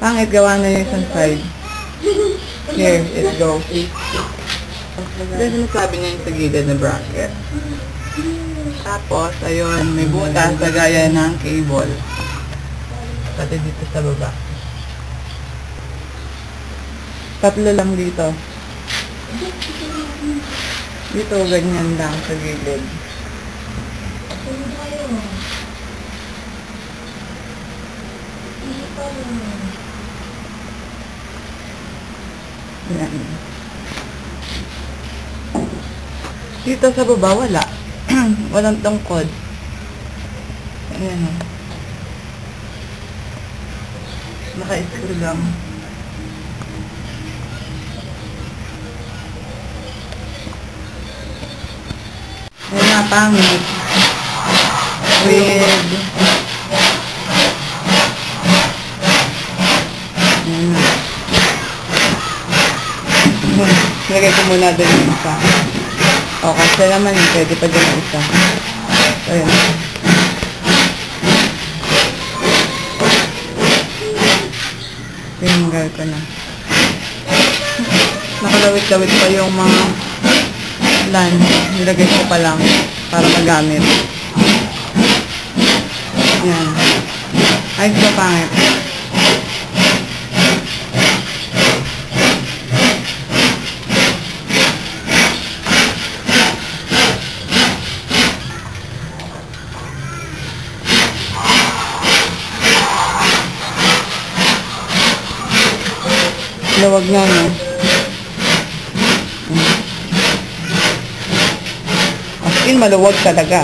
Pangit gawa na yung isang side. Here, it goes. Kasi nasabi niya yung sa gilid na bracket. Tapos, ayun, may butas na gaya ng cable. Pati dito sa baba. Tatlo lang dito. Dito, ganyan lang sa gilid. Yan. Dito sa baba, wala. Walang tungkod. Ayan o. Naka-screw lang. Ayan na, pangit. Weird. Ayan na. Lagay ko muna doon yung isa. O, kasi naman yun, pwede pa dyan isa. So, yun. Tinanggal ko na. Nakalawit-lawit pa yung mga lan. Nilagay ko pa lang para magamit. Yan. Ayos ba pangit? Lawag na, no? As in, maluwag talaga.